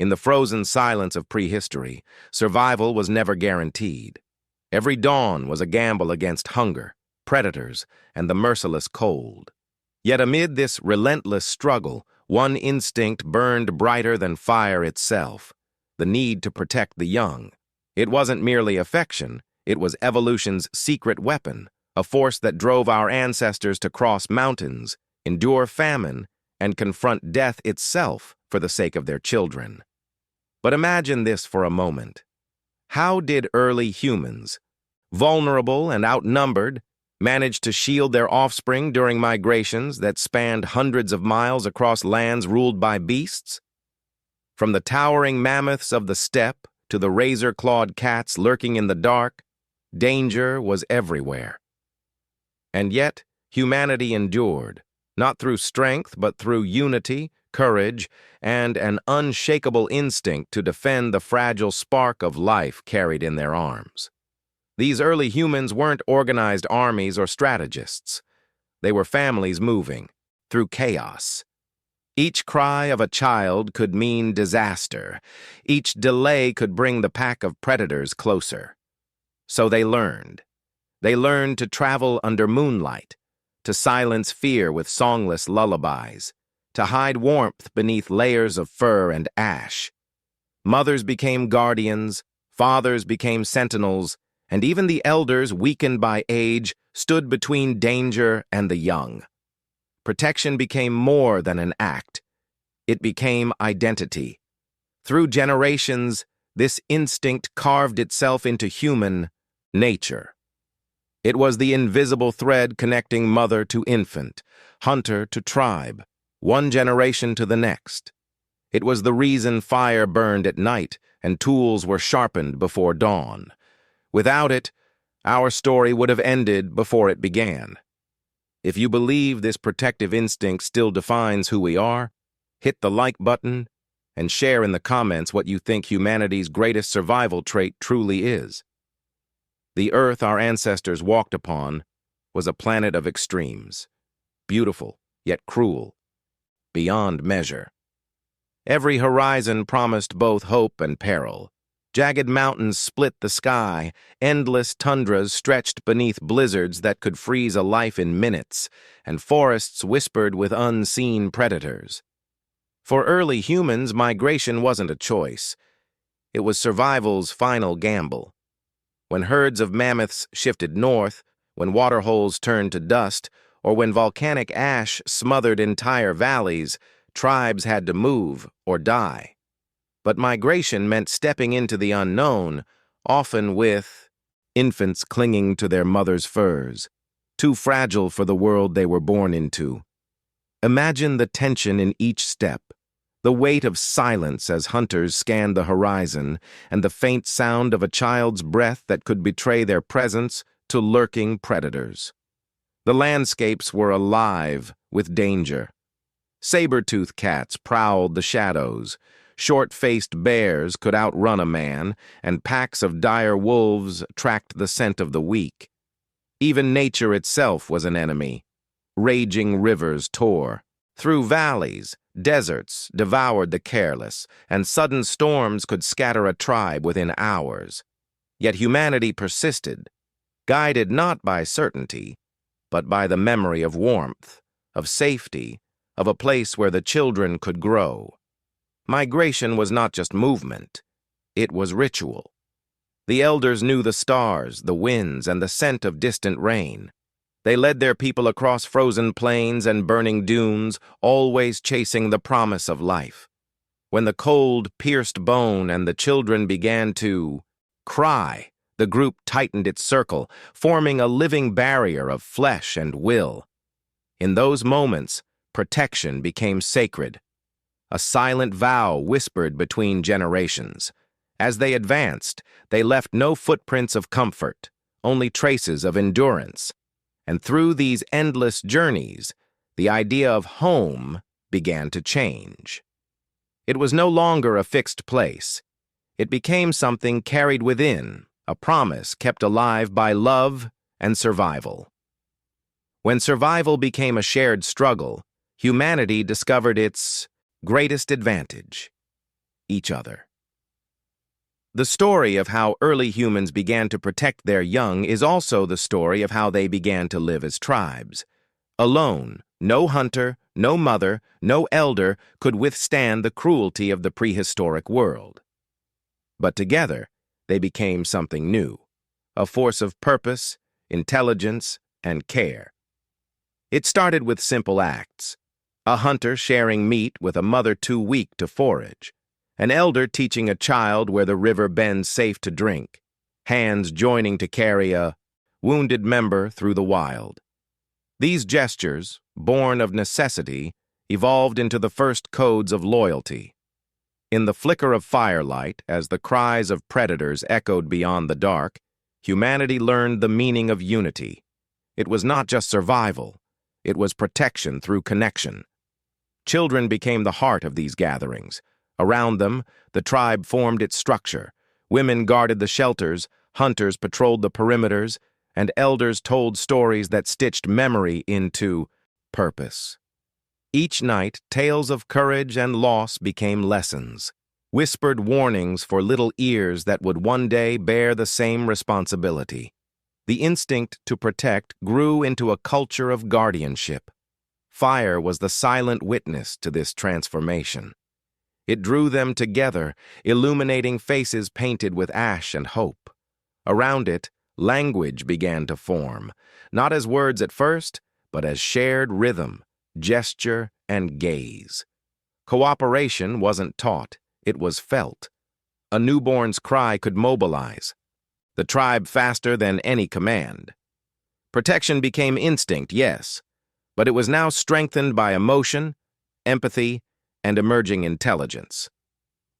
In the frozen silence of prehistory, survival was never guaranteed. Every dawn was a gamble against hunger, predators, and the merciless cold. Yet amid this relentless struggle, one instinct burned brighter than fire itself: the need to protect the young. It wasn't merely affection, it was evolution's secret weapon, a force that drove our ancestors to cross mountains, endure famine, and confront death itself for the sake of their children. But imagine this for a moment. How did early humans, vulnerable and outnumbered, manage to shield their offspring during migrations that spanned hundreds of miles across lands ruled by beasts? From the towering mammoths of the steppe to the razor-clawed cats lurking in the dark, danger was everywhere. And yet, humanity endured, not through strength but through unity, courage, and an unshakable instinct to defend the fragile spark of life carried in their arms. These early humans weren't organized armies or strategists. They were families moving through chaos. Each cry of a child could mean disaster. Each delay could bring the pack of predators closer. So they learned. They learned to travel under moonlight, to silence fear with songless lullabies, to hide warmth beneath layers of fur and ash. Mothers became guardians, fathers became sentinels, and even the elders, weakened by age, stood between danger and the young. Protection became more than an act. It became identity. Through generations, this instinct carved itself into human nature. It was the invisible thread connecting mother to infant, hunter to tribe, one generation to the next. It was the reason fire burned at night and tools were sharpened before dawn. Without it, our story would have ended before it began. If you believe this protective instinct still defines who we are, hit the like button and share in the comments what you think humanity's greatest survival trait truly is. The Earth our ancestors walked upon was a planet of extremes, beautiful yet cruel, beyond measure. Every horizon promised both hope and peril. Jagged mountains split the sky, endless tundras stretched beneath blizzards that could freeze a life in minutes, and forests whispered with unseen predators. For early humans, migration wasn't a choice. It was survival's final gamble. When herds of mammoths shifted north, when waterholes turned to dust, or when volcanic ash smothered entire valleys, tribes had to move or die. But migration meant stepping into the unknown, often with infants clinging to their mother's furs, too fragile for the world they were born into. Imagine the tension in each step, the weight of silence as hunters scanned the horizon, and the faint sound of a child's breath that could betray their presence to lurking predators. The landscapes were alive with danger. Saber-toothed cats prowled the shadows, short-faced bears could outrun a man, and packs of dire wolves tracked the scent of the weak. Even nature itself was an enemy. Raging rivers tore through valleys, deserts devoured the careless, and sudden storms could scatter a tribe within hours. Yet humanity persisted, guided not by certainty, but by the memory of warmth, of safety, of a place where the children could grow. Migration was not just movement, it was ritual. The elders knew the stars, the winds, and the scent of distant rain. They led their people across frozen plains and burning dunes, always chasing the promise of life. When the cold pierced bone and the children began to cry, the group tightened its circle, forming a living barrier of flesh and will. In those moments, protection became sacred. A silent vow whispered between generations. As they advanced, they left no footprints of comfort, only traces of endurance. And through these endless journeys, the idea of home began to change. It was no longer a fixed place. It became something carried within, a promise kept alive by love and survival. When survival became a shared struggle, humanity discovered its greatest advantage: each other. The story of how early humans began to protect their young is also the story of how they began to live as tribes. Alone, no hunter, no mother, no elder could withstand the cruelty of the prehistoric world. But together, they became something new, a force of purpose, intelligence, and care. It started with simple acts: a hunter sharing meat with a mother too weak to forage, an elder teaching a child where the river bends safe to drink, hands joining to carry a wounded member through the wild. These gestures, born of necessity, evolved into the first codes of loyalty. In the flicker of firelight, as the cries of predators echoed beyond the dark, humanity learned the meaning of unity. It was not just survival, it was protection through connection. Children became the heart of these gatherings. Around them, the tribe formed its structure. Women guarded the shelters, hunters patrolled the perimeters, and elders told stories that stitched memory into purpose. Each night, tales of courage and loss became lessons, whispered warnings for little ears that would one day bear the same responsibility. The instinct to protect grew into a culture of guardianship. Fire was the silent witness to this transformation. It drew them together, illuminating faces painted with ash and hope. Around it, language began to form, not as words at first, but as shared rhythm, gesture, and gaze. Cooperation wasn't taught, it was felt. A newborn's cry could mobilize the tribe faster than any command. Protection became instinct, yes, but it was now strengthened by emotion, empathy, and emerging intelligence.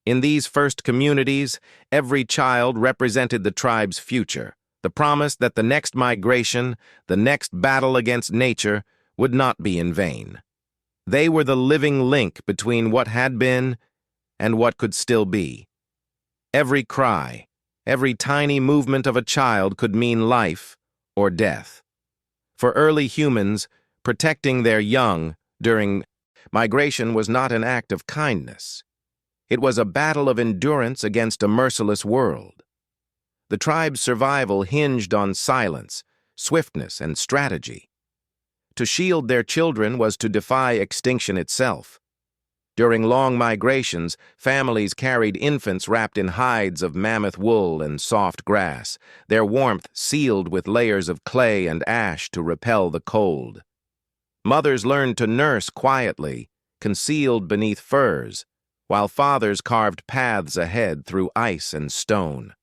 In these first communities, every child represented the tribe's future, the promise that the next migration, the next battle against nature, would not be in vain. They were the living link between what had been and what could still be. Every cry, every tiny movement of a child could mean life or death. For early humans, protecting their young during migration was not an act of kindness. It was a battle of endurance against a merciless world. The tribe's survival hinged on silence, swiftness, and strategy. To shield their children was to defy extinction itself. During long migrations, families carried infants wrapped in hides of mammoth wool and soft grass, their warmth sealed with layers of clay and ash to repel the cold. Mothers learned to nurse quietly, concealed beneath furs, while fathers carved paths ahead through ice and stone.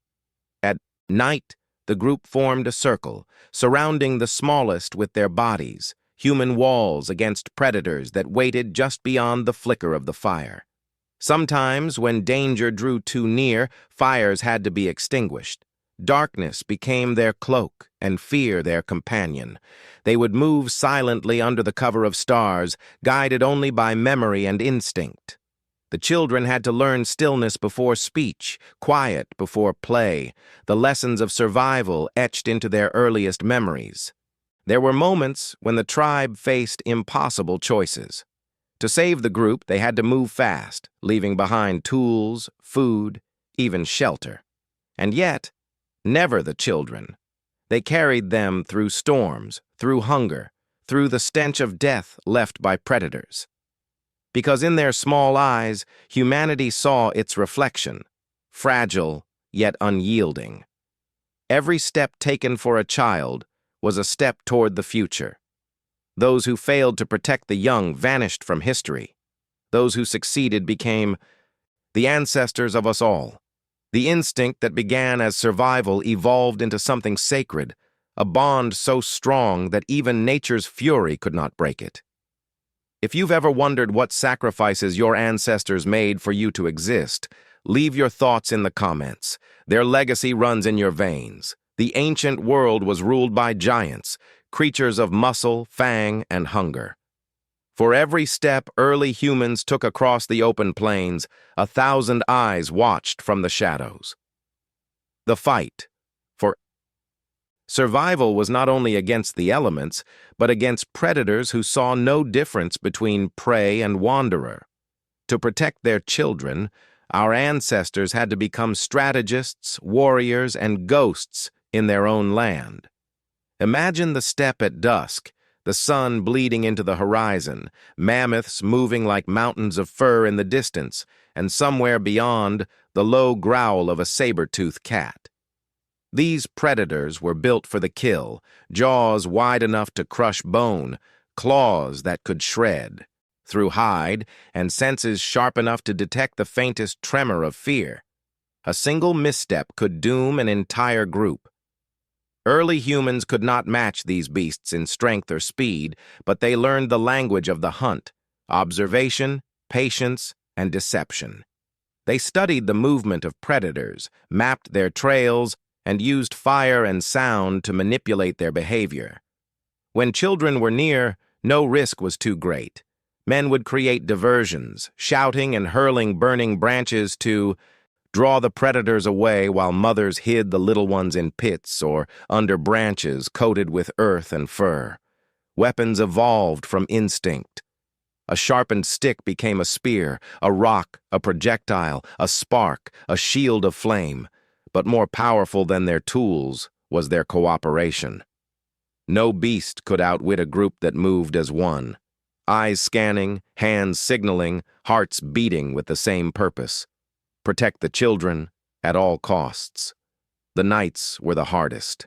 At night, the group formed a circle, surrounding the smallest with their bodies, human walls against predators that waited just beyond the flicker of the fire. Sometimes, when danger drew too near, fires had to be extinguished. Darkness became their cloak and fear their companion. They would move silently under the cover of stars, guided only by memory and instinct. The children had to learn stillness before speech, quiet before play, the lessons of survival etched into their earliest memories. There were moments when the tribe faced impossible choices. To save the group, they had to move fast, leaving behind tools, food, even shelter. And yet, never the children. They carried them through storms, through hunger, through the stench of death left by predators. Because in their small eyes, humanity saw its reflection, fragile yet unyielding. Every step taken for a child was a step toward the future. Those who failed to protect the young vanished from history. Those who succeeded became the ancestors of us all. The instinct that began as survival evolved into something sacred, a bond so strong that even nature's fury could not break it. If you've ever wondered what sacrifices your ancestors made for you to exist, leave your thoughts in the comments. Their legacy runs in your veins. The ancient world was ruled by giants, creatures of muscle, fang, and hunger. For every step early humans took across the open plains, 1,000 eyes watched from the shadows. The fight for survival was not only against the elements, but against predators who saw no difference between prey and wanderer. To protect their children, Our ancestors had to become strategists, warriors, and ghosts in their own land. Imagine the steppe at dusk, the sun bleeding into the horizon, mammoths moving like mountains of fur in the distance, and somewhere beyond, the low growl of a saber-toothed cat. These predators were built for the kill, jaws wide enough to crush bone, claws that could shred through hide, and senses sharp enough to detect the faintest tremor of fear. A single misstep could doom an entire group. Early humans could not match these beasts in strength or speed, but they learned the language of the hunt: observation, patience, and deception. They studied the movement of predators, mapped their trails, and used fire and sound to manipulate their behavior. When children were near, no risk was too great. Men would create diversions, shouting and hurling burning branches to draw the predators away, while mothers hid the little ones in pits or under branches coated with earth and fur. Weapons evolved from instinct. A sharpened stick became a spear, a rock, a projectile, a spark, a shield of flame. But more powerful than their tools was their cooperation. No beast could outwit a group that moved as one. Eyes scanning, hands signaling, hearts beating with the same purpose: protect the children at all costs. The nights were the hardest.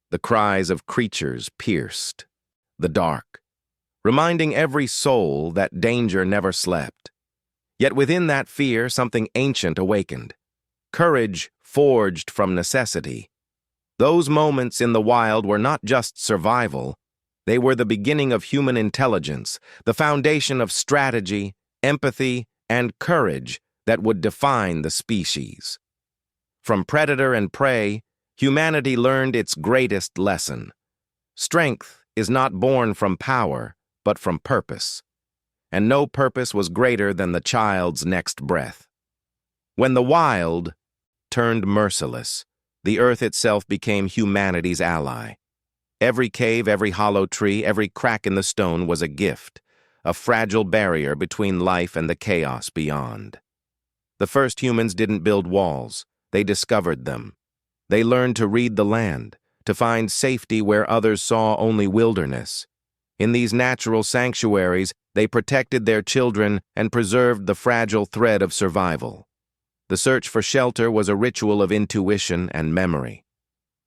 The cries of creatures pierced the dark, reminding every soul that danger never slept. Yet within that fear, something ancient awakened: courage forged from necessity. Those moments in the wild were not just survival. They were the beginning of human intelligence, the foundation of strategy, empathy, and courage that would define the species. From predator and prey, humanity learned its greatest lesson: strength is not born from power, but from purpose. And no purpose was greater than the child's next breath. When the wild turned merciless, the earth itself became humanity's ally. Every cave, every hollow tree, every crack in the stone was a gift, a fragile barrier between life and the chaos beyond. The first humans didn't build walls, they discovered them. They learned to read the land, to find safety where others saw only wilderness. In these natural sanctuaries, they protected their children and preserved the fragile thread of survival. The search for shelter was a ritual of intuition and memory.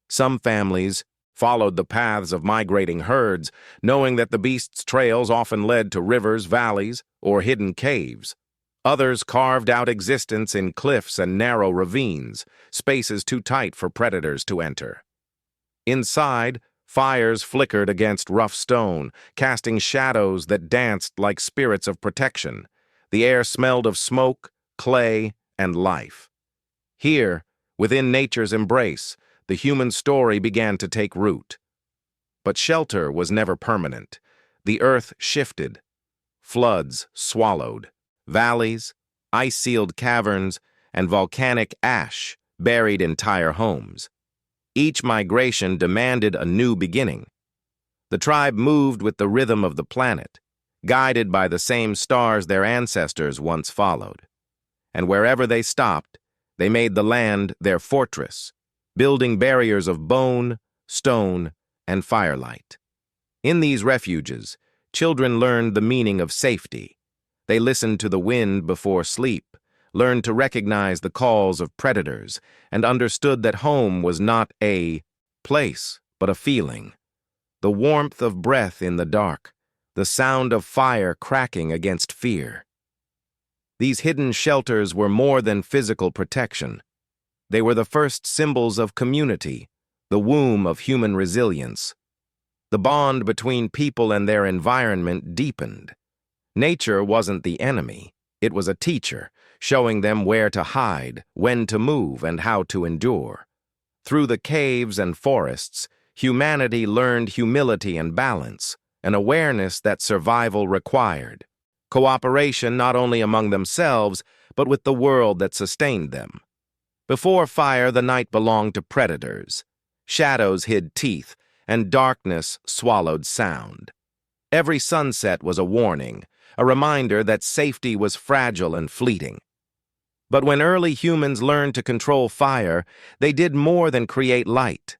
Some families followed the paths of migrating herds, knowing that the beasts' trails often led to rivers, valleys, or hidden caves. Others carved out existence in cliffs and narrow ravines, spaces too tight for predators to enter. Inside, fires flickered against rough stone, casting shadows that danced like spirits of protection. The air smelled of smoke, clay, and life. Here, within nature's embrace, the human story began to take root. But shelter was never permanent. The earth shifted. Floods swallowed. Valleys, ice-sealed caverns, and volcanic ash buried entire homes. Each migration demanded a new beginning. The tribe moved with the rhythm of the planet, guided by the same stars their ancestors once followed. And wherever they stopped, they made the land their fortress, building barriers of bone, stone, and firelight. In these refuges, children learned the meaning of safety. They listened to the wind before sleep, learned to recognize the calls of predators, and understood that home was not a place, but a feeling. The warmth of breath in the dark, the sound of fire cracking against fear. These hidden shelters were more than physical protection. They were the first symbols of community, the womb of human resilience. The bond between people and their environment deepened. Nature wasn't the enemy, it was a teacher, showing them where to hide, when to move, and how to endure. Through the caves and forests, humanity learned humility and balance, an awareness that survival required. Cooperation not only among themselves, but with the world that sustained them. Before fire, the night belonged to predators. Shadows hid teeth, and darkness swallowed sound. Every sunset was a warning, a reminder that safety was fragile and fleeting. But when early humans learned to control fire, they did more than create light.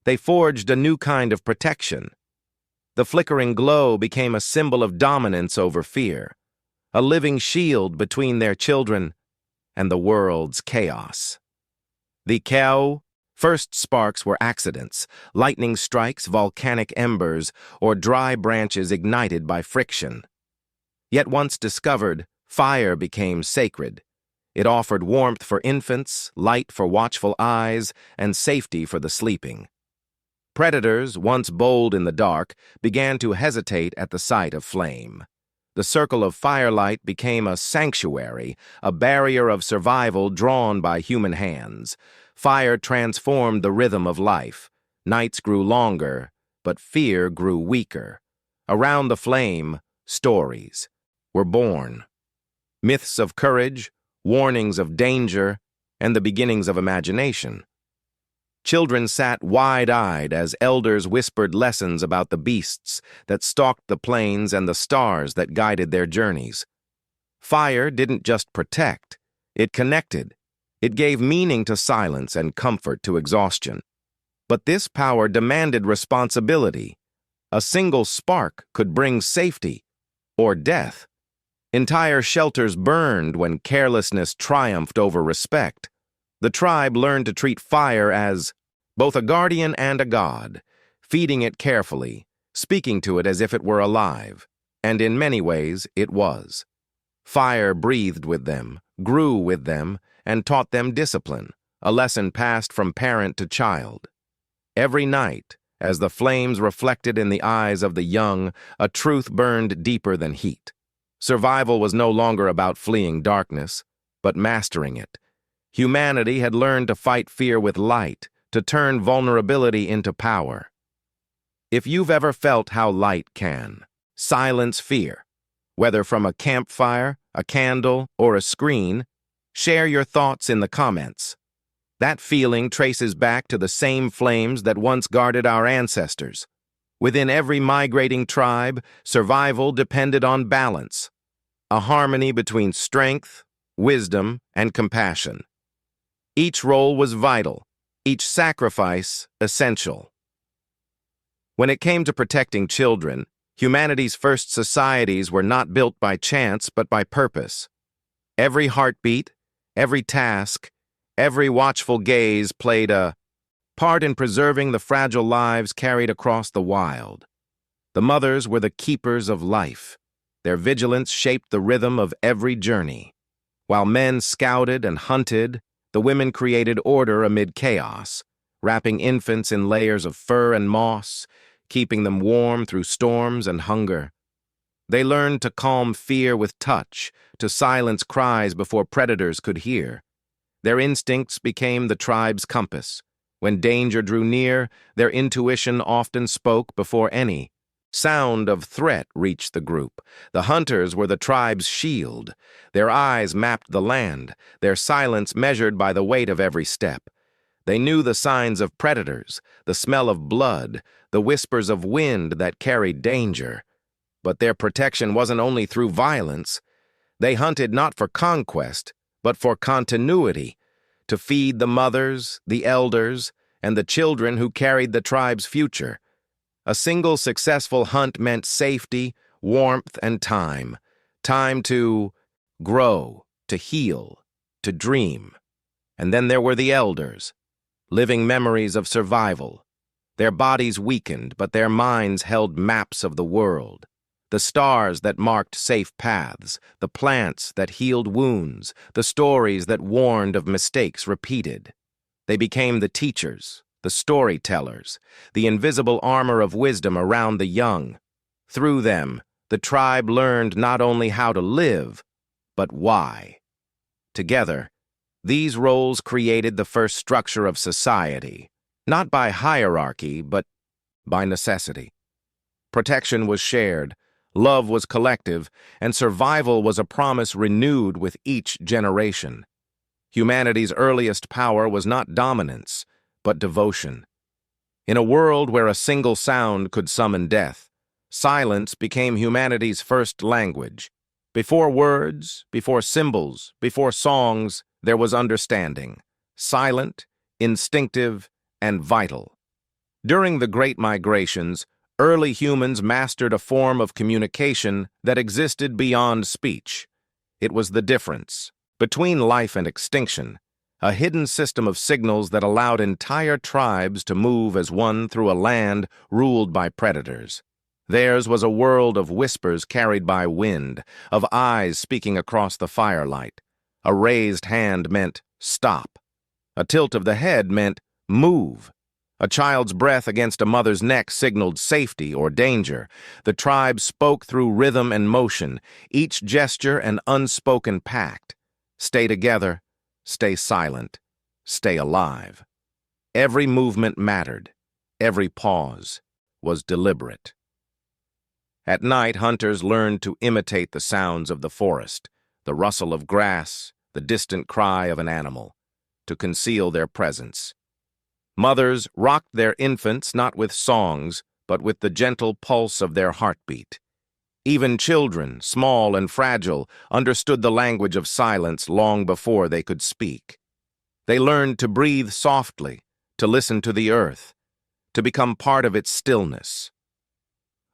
They forged a new kind of protection. The flickering glow became a symbol of dominance over fear, a living shield between their children and the world's chaos. The Keo first sparks were accidents, lightning strikes, volcanic embers, or dry branches ignited by friction. Yet once discovered, fire became sacred. It offered warmth for infants, light for watchful eyes, and safety for the sleeping. Predators, once bold in the dark, began to hesitate at the sight of flame. The circle of firelight became a sanctuary, a barrier of survival drawn by human hands. Fire transformed the rhythm of life. Nights grew longer, but fear grew weaker. Around the flame, stories were born. Myths of courage, warnings of danger, and the beginnings of imagination. Children sat wide-eyed as elders whispered lessons about the beasts that stalked the plains and the stars that guided their journeys. Fire didn't just protect, it connected. It gave meaning to silence and comfort to exhaustion. But this power demanded responsibility. A single spark could bring safety or death. Entire shelters burned when carelessness triumphed over respect. The tribe learned to treat fire as both a guardian and a god, feeding it carefully, speaking to it as if it were alive. And in many ways, it was. Fire breathed with them, grew with them, and taught them discipline, a lesson passed from parent to child. Every night, as the flames reflected in the eyes of the young, a truth burned deeper than heat. Survival was no longer about fleeing darkness, but mastering it. Humanity had learned to fight fear with light, to turn vulnerability into power. If you've ever felt how light can silence fear, whether from a campfire, a candle, or a screen, share your thoughts in the comments. That feeling traces back to the same flames that once guarded our ancestors. Within every migrating tribe, survival depended on balance, a harmony between strength, wisdom, and compassion. Each role was vital, each sacrifice essential. When it came to protecting children, humanity's first societies were not built by chance but by purpose. Every heartbeat, every task, every watchful gaze played a part in preserving the fragile lives carried across the wild. The mothers were the keepers of life. Their vigilance shaped the rhythm of every journey. While men scouted and hunted, the women created order amid chaos, wrapping infants in layers of fur and moss, keeping them warm through storms and hunger. They learned to calm fear with touch, to silence cries before predators could hear. Their instincts became the tribe's compass. When danger drew near, their intuition often spoke before any sound of threat reached the group. The hunters were the tribe's shield. Their eyes mapped the land, their silence measured by the weight of every step. They knew the signs of predators, the smell of blood, the whispers of wind that carried danger. But their protection wasn't only through violence. They hunted not for conquest, but for continuity, to feed the mothers, the elders, and the children who carried the tribe's future. A single successful hunt meant safety, warmth, and time. Time to grow, to heal, to dream. And then there were the elders, living memories of survival. Their bodies weakened, but their minds held maps of the world. The stars that marked safe paths, the plants that healed wounds, the stories that warned of mistakes repeated. They became the teachers, the storytellers, the invisible armor of wisdom around the young. Through them, the tribe learned not only how to live, but why. Together, these roles created the first structure of society, not by hierarchy, but by necessity. Protection was shared, love was collective, and survival was a promise renewed with each generation. Humanity's earliest power was not dominance, but devotion. In a world where a single sound could summon death, silence became humanity's first language. Before words, before symbols, before songs, there was understanding, silent, instinctive, and vital. During the Great Migrations, early humans mastered a form of communication that existed beyond speech. It was the difference between life and extinction, a hidden system of signals that allowed entire tribes to move as one through a land ruled by predators. Theirs was a world of whispers carried by wind, of eyes speaking across the firelight. A raised hand meant stop. A tilt of the head meant move. A child's breath against a mother's neck signaled safety or danger. The tribe spoke through rhythm and motion, each gesture an unspoken pact. Stay together, stay silent, stay alive. Every movement mattered. Every pause was deliberate. At night, hunters learned to imitate the sounds of the forest, the rustle of grass, the distant cry of an animal, to conceal their presence. Mothers rocked their infants not with songs, but with the gentle pulse of their heartbeat. Even children, small and fragile, understood the language of silence long before they could speak. They learned to breathe softly, to listen to the earth, to become part of its stillness.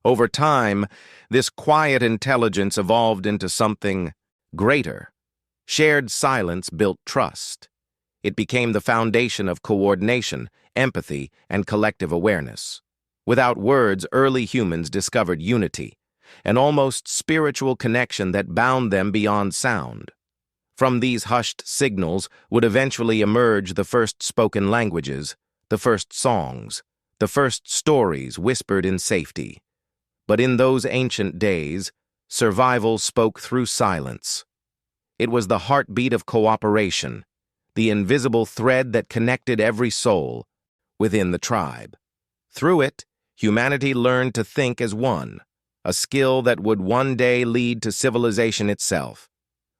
Over time, this quiet intelligence evolved into something greater. Shared silence built trust. It became the foundation of coordination, empathy, and collective awareness. Without words, early humans discovered unity, an almost spiritual connection that bound them beyond sound. From these hushed signals would eventually emerge the first spoken languages, the first songs, the first stories whispered in safety. But in those ancient days, survival spoke through silence. It was the heartbeat of cooperation, the invisible thread that connected every soul within the tribe. Through it, humanity learned to think as one, a skill that would one day lead to civilization itself.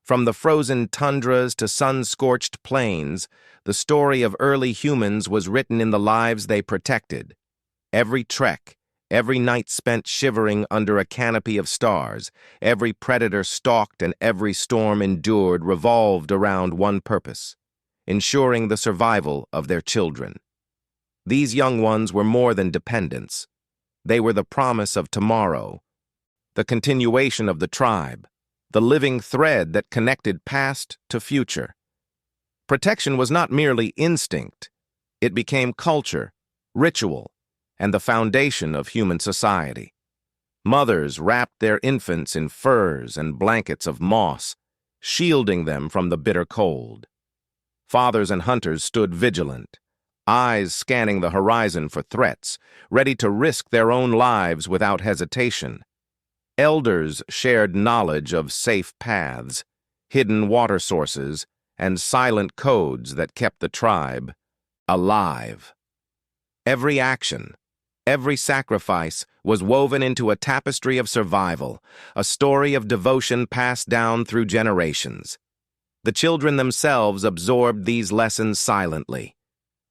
From the frozen tundras to sun-scorched plains, the story of early humans was written in the lives they protected. Every trek, every night spent shivering under a canopy of stars, every predator stalked and every storm endured revolved around one purpose: ensuring the survival of their children. These young ones were more than dependents. They were the promise of tomorrow, the continuation of the tribe, the living thread that connected past to future. Protection was not merely instinct. It became culture, ritual, and the foundation of human society. Mothers wrapped their infants in furs and blankets of moss, shielding them from the bitter cold. Fathers and hunters stood vigilant, eyes scanning the horizon for threats, ready to risk their own lives without hesitation. Elders shared knowledge of safe paths, hidden water sources, and silent codes that kept the tribe alive. Every action, every sacrifice was woven into a tapestry of survival, a story of devotion passed down through generations. The children themselves absorbed these lessons silently.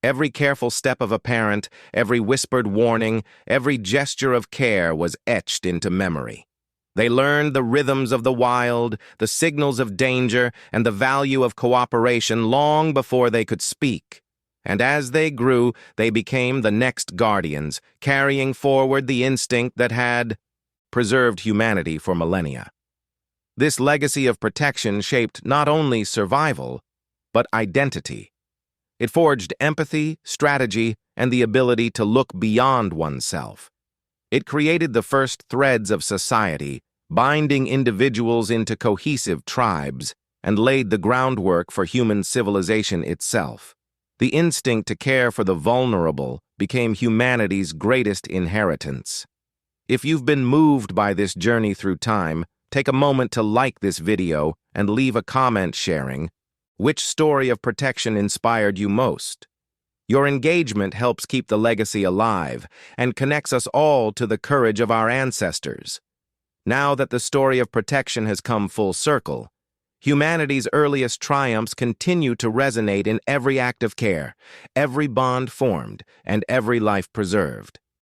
Every careful step of a parent, every whispered warning, every gesture of care was etched into memory. They learned the rhythms of the wild, the signals of danger, and the value of cooperation long before they could speak. And as they grew, they became the next guardians, carrying forward the instinct that had preserved humanity for millennia. This legacy of protection shaped not only survival, but identity. It forged empathy, strategy, and the ability to look beyond oneself. It created the first threads of society, binding individuals into cohesive tribes, and laid the groundwork for human civilization itself. The instinct to care for the vulnerable became humanity's greatest inheritance. If you've been moved by this journey through time, take a moment to like this video and leave a comment sharing which story of protection inspired you most. Your engagement helps keep the legacy alive and connects us all to the courage of our ancestors. Now that the story of protection has come full circle, humanity's earliest triumphs continue to resonate in every act of care, every bond formed, and every life preserved.